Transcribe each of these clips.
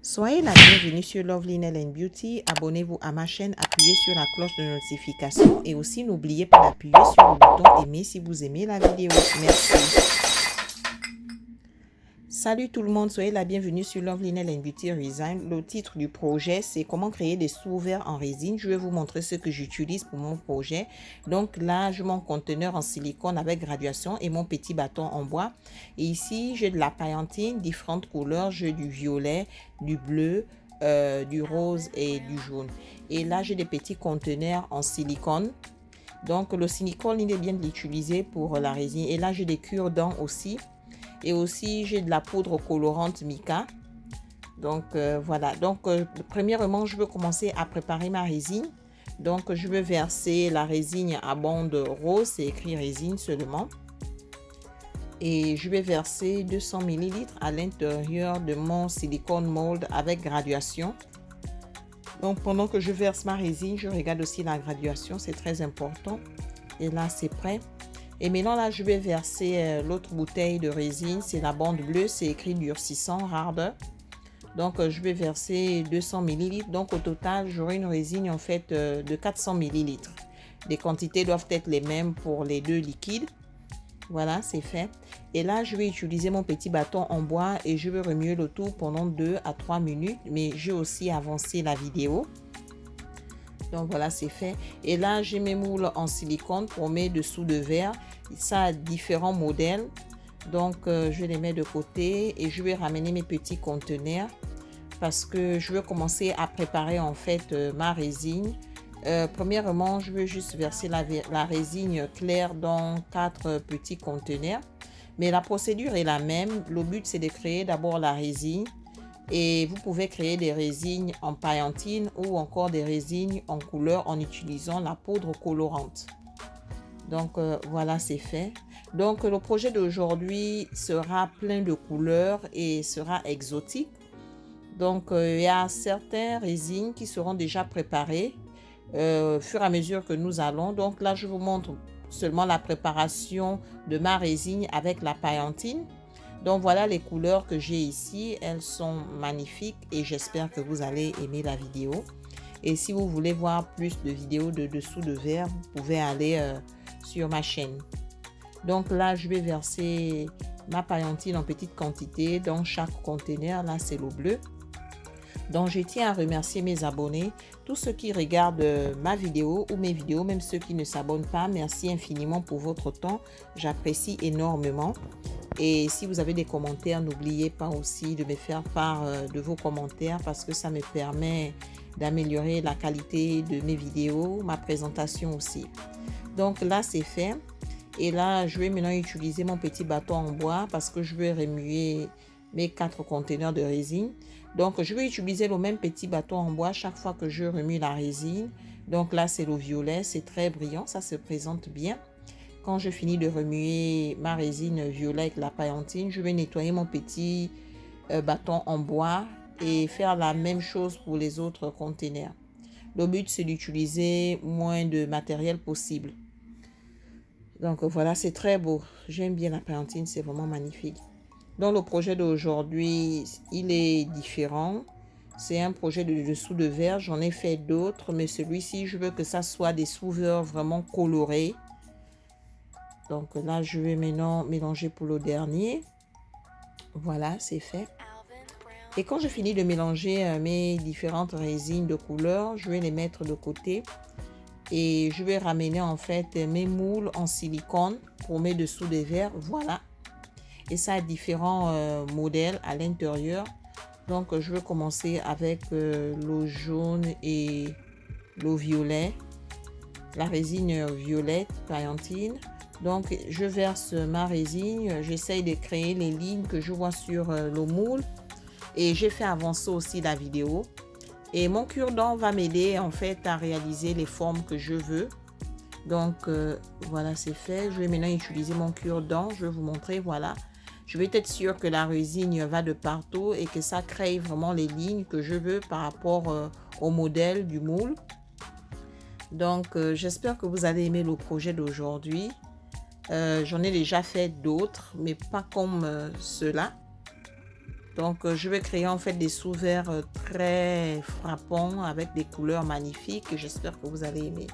Soyez la bienvenue sur Lovely Nail & Beauty. Abonnez-vous à ma chaîne, appuyez sur la cloche de notification et aussi n'oubliez pas d'appuyer sur le bouton aimer si vous aimez la vidéo. Merci. Salut tout le monde, soyez la bienvenue sur Lovely Nail & Beauty Resign. Le titre du projet, c'est comment créer des sous-verres en résine. Je vais vous montrer ce que j'utilise pour mon projet. Donc là, j'ai mon conteneur en silicone avec graduation et mon petit bâton en bois. Et ici, j'ai de la paillantine, différentes couleurs. J'ai du violet, du bleu, du rose et du jaune. Et là, j'ai des petits conteneurs en silicone. Donc le silicone, il est bien de l'utiliser pour la résine. Et là, j'ai des cure-dents aussi. Et aussi, j'ai de la poudre colorante mica. Donc, voilà. Donc, premièrement, je veux commencer à préparer ma résine. Donc, je vais verser la résine à bande rose. C'est écrit résine seulement. Et je vais verser 200 ml à l'intérieur de mon silicone mold avec graduation. Donc, pendant que je verse ma résine, je regarde aussi la graduation. C'est très important. Et là, c'est prêt. Et maintenant, là, je vais verser l'autre bouteille de résine. C'est la bande bleue. C'est écrit durcissant, harder. Donc, je vais verser 200 ml. Donc, au total, j'aurai une résine, en fait, de 400 ml. Les quantités doivent être les mêmes pour les deux liquides. Voilà, c'est fait. Et là, je vais utiliser mon petit bâton en bois et je vais remuer le tout pendant 2 à 3 minutes. Mais j'ai aussi avancé la vidéo. Donc voilà, c'est fait. Et là, j'ai mes moules en silicone pour mes dessous de verre. Ça a différents modèles. Donc, je vais les mettre de côté et je vais ramener mes petits conteneurs parce que je vais commencer à préparer en fait ma résine. Premièrement, je vais juste verser la résine claire dans 4 petits conteneurs. Mais la procédure est la même. Le but, c'est de créer d'abord la résine. Et vous pouvez créer des résines en paillantine ou encore des résines en couleur en utilisant la poudre colorante. Donc voilà, c'est fait. Donc le projet d'aujourd'hui sera plein de couleurs et sera exotique. Donc il y a certaines résines qui seront déjà préparées au fur et à mesure que nous allons. Donc là, je vous montre seulement la préparation de ma résine avec la paillantine. Donc voilà les couleurs que j'ai ici, elles sont magnifiques et j'espère que vous allez aimer la vidéo. Et si vous voulez voir plus de vidéos de dessous de verre, vous pouvez aller sur ma chaîne. Donc là, je vais verser ma paillantine en petite quantité dans chaque conteneur. Là, c'est l'eau bleue. Donc je tiens à remercier mes abonnés, tous ceux qui regardent ma vidéo ou mes vidéos, même ceux qui ne s'abonnent pas. Merci infiniment pour votre temps, j'apprécie énormément. Et si vous avez des commentaires, n'oubliez pas aussi de me faire part de vos commentaires parce que ça me permet d'améliorer la qualité de mes vidéos, ma présentation aussi. Donc là, c'est fait. Et là, je vais maintenant utiliser mon petit bâton en bois parce que je vais remuer mes 4 conteneurs de résine. Donc, je vais utiliser le même petit bâton en bois chaque fois que je remue la résine. Donc là, c'est le violet, c'est très brillant, ça se présente bien. Quand je finis de remuer ma résine violet avec la paillantine, je vais nettoyer mon petit bâton en bois et faire la même chose pour les autres conteneurs. Le but, c'est d'utiliser moins de matériel possible. Donc voilà, c'est très beau. J'aime bien la paillantine, c'est vraiment magnifique. Donc le projet d'aujourd'hui, il est différent. C'est un projet de dessous de verre. J'en ai fait d'autres, mais celui-ci, je veux que ça soit des sous-verres vraiment colorés. Donc là, je vais maintenant mélanger pour le dernier. Voilà, c'est fait. Et quand je finis de mélanger mes différentes résines de couleurs, je vais les mettre de côté. Et je vais ramener en fait mes moules en silicone pour mes dessous de verre. Voilà. Et ça a différents modèles à l'intérieur. Donc, je vais commencer avec l'eau jaune et l'eau violet. La résine violette, paillantine. Donc, je verse ma résine. J'essaye de créer les lignes que je vois sur le moule. Et j'ai fait avancer aussi la vidéo. Et mon cure-dent va m'aider en fait à réaliser les formes que je veux. Donc, voilà, c'est fait. Je vais maintenant utiliser mon cure-dent. Je vais vous montrer, voilà. Je vais être sûre que la résine va de partout et que ça crée vraiment les lignes que je veux par rapport au modèle du moule. Donc, j'espère que vous allez aimer le projet d'aujourd'hui. J'en ai déjà fait d'autres, mais pas comme ceux-là. Donc, je vais créer en fait des sous-verts très frappants avec des couleurs magnifiques. J'espère que vous allez aimer.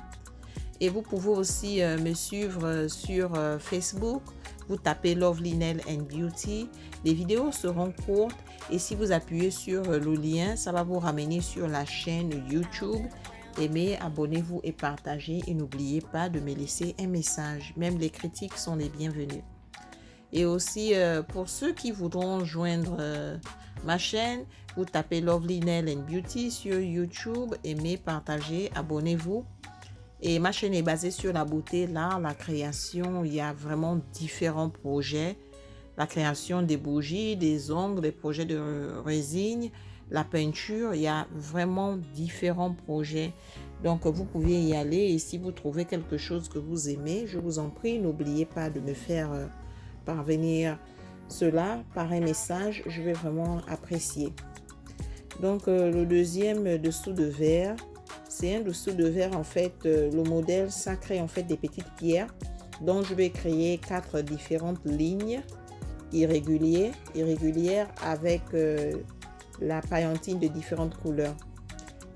Et vous pouvez aussi me suivre sur Facebook. Vous tapez Lovely Nail and Beauty. Les vidéos seront courtes et si vous appuyez sur le lien, ça va vous ramener sur la chaîne YouTube. Aimez, abonnez-vous et partagez. Et n'oubliez pas de me laisser un message. Même les critiques sont les bienvenues. Et aussi, pour ceux qui voudront joindre ma chaîne, vous tapez Lovely Nail and Beauty sur YouTube. Aimez, partagez, abonnez-vous. Et ma chaîne est basée sur la beauté, l'art, la création. Il y a vraiment différents projets. La création des bougies, des ongles, des projets de résine, la peinture. Il y a vraiment différents projets. Donc, vous pouvez y aller. Et si vous trouvez quelque chose que vous aimez, je vous en prie, n'oubliez pas de me faire parvenir cela par un message. Je vais vraiment apprécier. Donc, le deuxième dessous de verre, c'est un dessous de verre. En fait, le modèle, ça crée en fait des petites pierres. Donc, je vais créer 4 différentes lignes irrégulières avec la paillantine de différentes couleurs.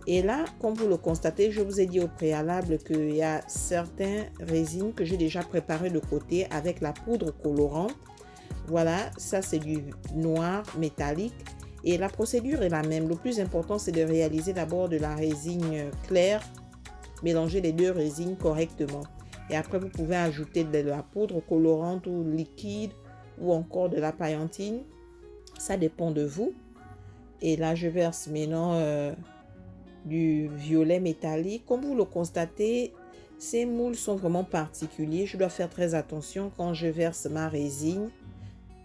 Et là, comme vous le constatez, je vous ai dit au préalable qu'il y a certaines résines que j'ai déjà préparées de côté avec la poudre colorante. Voilà, ça c'est du noir métallique. Et la procédure est la même. Le plus important, c'est de réaliser d'abord de la résine claire, mélanger les deux résines correctement. Et après, vous pouvez ajouter de la poudre colorante ou liquide ou encore de la paillantine. Ça dépend de vous. Et là, je verse maintenant du violet métallique. Comme vous le constatez, ces moules sont vraiment particuliers. Je dois faire très attention quand je verse ma résine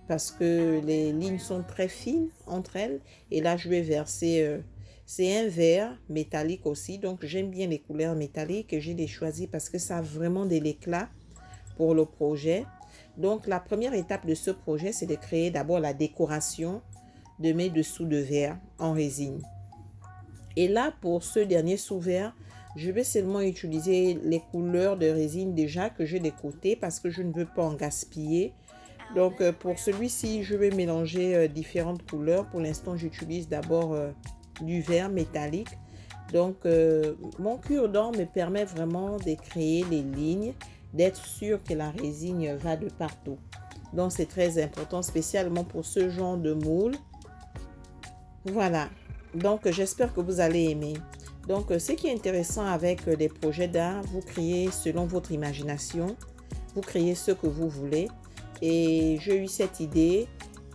parce que les lignes sont très fines entre elles. Et là, je vais verser, c'est un vert métallique aussi. Donc, j'aime bien les couleurs métalliques et j'ai les choisies parce que ça a vraiment de l'éclat pour le projet. Donc, la première étape de ce projet, c'est de créer d'abord la décoration de mes dessous de verre en résine. Et là, pour ce dernier sous-verre, je vais seulement utiliser les couleurs de résine déjà que j'ai de côté parce que je ne veux pas en gaspiller. Donc, pour celui-ci, je vais mélanger différentes couleurs. Pour l'instant, j'utilise d'abord du vert métallique. Donc, mon cure-dent me permet vraiment de créer les lignes, d'être sûr que la résine va de partout. Donc, c'est très important, spécialement pour ce genre de moule. Voilà. Donc, j'espère que vous allez aimer. Donc, ce qui est intéressant avec les projets d'art, vous créez selon votre imagination. Vous créez ce que vous voulez. Et j'ai eu cette idée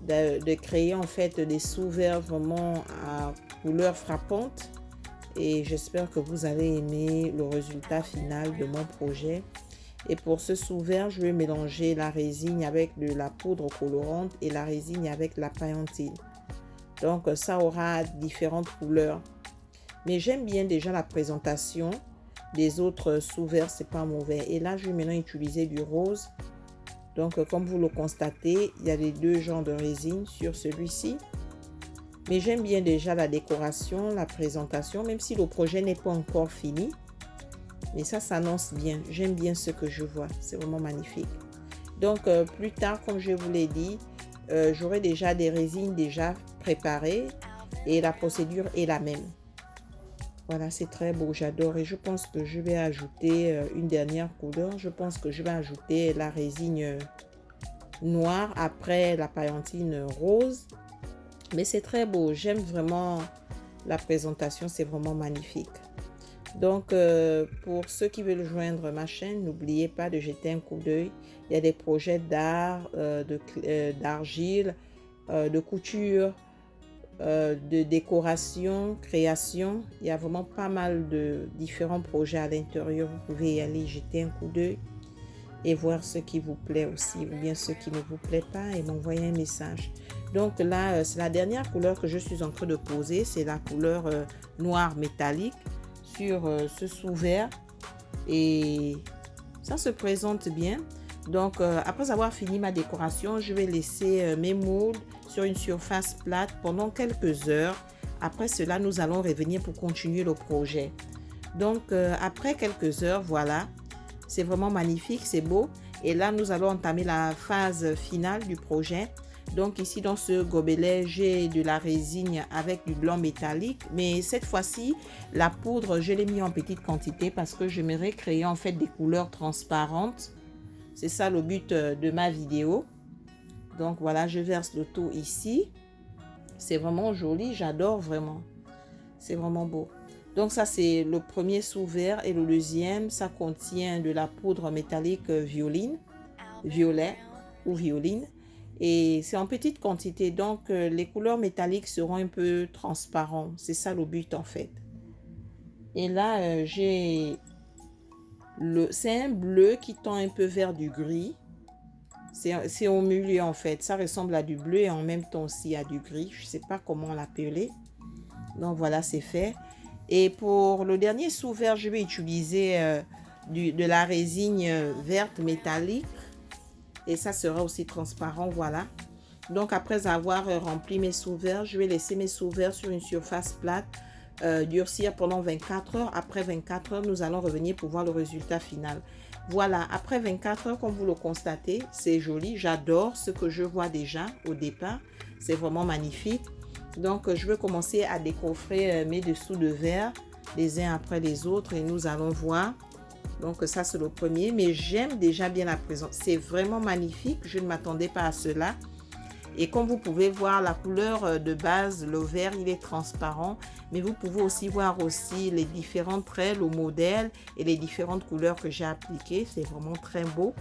de créer en fait des sous-verres vraiment à couleurs frappantes. Et j'espère que vous allez aimer le résultat final de mon projet. Et pour ce sous-verre, je vais mélanger la résine avec de la poudre colorante et la résine avec la paillantine. Donc, ça aura différentes couleurs. Mais j'aime bien déjà la présentation des autres sous-verres, c'est pas mauvais. Et là, je vais maintenant utiliser du rose. Donc, comme vous le constatez, il y a les deux genres de résine sur celui-ci. Mais j'aime bien déjà la décoration, la présentation, même si le projet n'est pas encore fini. Mais ça s'annonce bien. J'aime bien ce que je vois. C'est vraiment magnifique. Donc, plus tard, comme je vous l'ai dit, j'aurai déjà des résines déjà préparées et la procédure est la même. Voilà, c'est très beau, j'adore. Et je pense que je vais ajouter une dernière couleur. Je pense que je vais ajouter la résine noire après la paillantine rose. Mais c'est très beau. J'aime vraiment la présentation. C'est vraiment magnifique. Donc, pour ceux qui veulent joindre ma chaîne, n'oubliez pas de jeter un coup d'œil. Il y a des projets d'art, d'argile, de couture, de décoration, création. Il y a vraiment pas mal de différents projets à l'intérieur. Vous pouvez y aller jeter un coup d'œil et voir ce qui vous plaît aussi ou bien ce qui ne vous plaît pas et m'envoyer un message. Donc là, c'est la dernière couleur que je suis en train de poser. C'est la couleur noire métallique sur ce sous-verre et ça se présente bien. Donc après avoir fini ma décoration, je vais laisser mes moules sur une surface plate pendant quelques heures. Après cela, nous allons revenir pour continuer le projet. Donc après quelques heures, voilà, c'est vraiment magnifique, c'est beau. Et là, nous allons entamer la phase finale du projet. Donc ici dans ce gobelet, j'ai de la résine avec du blanc métallique. Mais cette fois-ci, la poudre, je l'ai mis en petite quantité parce que j'aimerais créer en fait des couleurs transparentes. C'est ça le but de ma vidéo. Donc voilà, je verse le tout ici. C'est vraiment joli, j'adore vraiment. C'est vraiment beau. Donc ça c'est le premier sous-verre et le deuxième, ça contient de la poudre métallique violet ou violine. Et c'est en petite quantité, donc les couleurs métalliques seront un peu transparentes. C'est ça le but en fait. Et là, c'est un bleu qui tend un peu vers du gris. C'est au milieu en fait. Ça ressemble à du bleu et en même temps aussi à du gris. Je ne sais pas comment l'appeler. Donc voilà, c'est fait. Et pour le dernier sous-verre, je vais utiliser de la résine verte métallique. Et ça sera aussi transparent, voilà. Donc après avoir rempli mes sous-verres, je vais laisser mes sous-verres sur une surface plate durcir pendant 24 heures. Après 24 heures, nous allons revenir pour voir le résultat final. Voilà, après 24 heures, comme vous le constatez, c'est joli. J'adore ce que je vois déjà au départ. C'est vraiment magnifique. Donc, je vais commencer à décoffrer mes dessous de verre les uns après les autres et nous allons voir. Donc, ça, c'est le premier. Mais j'aime déjà bien la présence. C'est vraiment magnifique. Je ne m'attendais pas à cela. Et comme vous pouvez voir, la couleur de base, le vert, il est transparent. Mais vous pouvez aussi voir aussi les différents traits, le modèle et les différentes couleurs que j'ai appliquées. C'est vraiment très beau.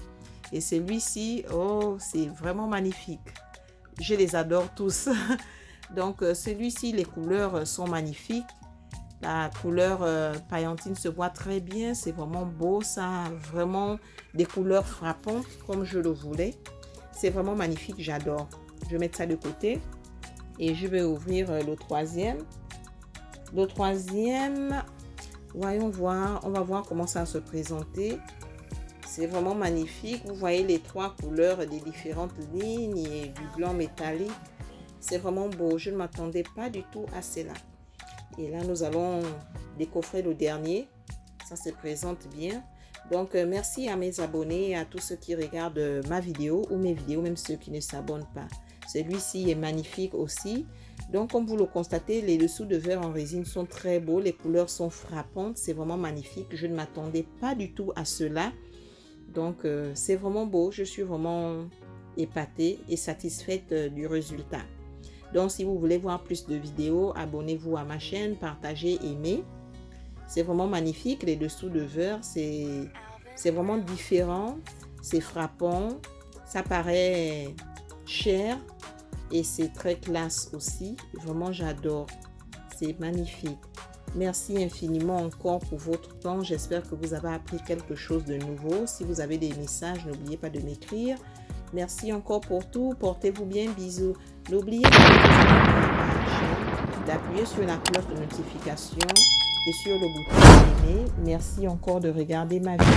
Et celui-ci, oh, c'est vraiment magnifique. Je les adore tous. Donc, celui-ci, les couleurs sont magnifiques. La couleur paillantine se voit très bien. C'est vraiment beau. Ça a vraiment des couleurs frappantes comme je le voulais. C'est vraiment magnifique. J'adore. Je vais mettre ça de côté. Et je vais ouvrir le troisième. Le troisième, voyons voir. On va voir comment ça va se présenter. C'est vraiment magnifique. Vous voyez les trois couleurs des différentes lignes et du blanc métallique. C'est vraiment beau. Je ne m'attendais pas du tout à cela. Et là, nous allons décoffrer le dernier. Ça se présente bien. Donc, merci à mes abonnés et à tous ceux qui regardent ma vidéo ou mes vidéos, même ceux qui ne s'abonnent pas. Celui-ci est magnifique aussi. Donc, comme vous le constatez, les dessous de verre en résine sont très beaux. Les couleurs sont frappantes. C'est vraiment magnifique. Je ne m'attendais pas du tout à cela. Donc, c'est vraiment beau. Je suis vraiment épatée et satisfaite du résultat. Donc, si vous voulez voir plus de vidéos, abonnez-vous à ma chaîne, partagez, aimez. C'est vraiment magnifique. Les dessous de verre, c'est vraiment différent. C'est frappant. Ça paraît cher et c'est très classe aussi. Vraiment, j'adore. C'est magnifique. Merci infiniment encore pour votre temps. J'espère que vous avez appris quelque chose de nouveau. Si vous avez des messages, n'oubliez pas de m'écrire. Merci encore pour tout. Portez-vous bien. Bisous. N'oubliez pas d'appuyer sur la cloche de notification et sur le bouton d'aimer. Merci encore de regarder ma vidéo.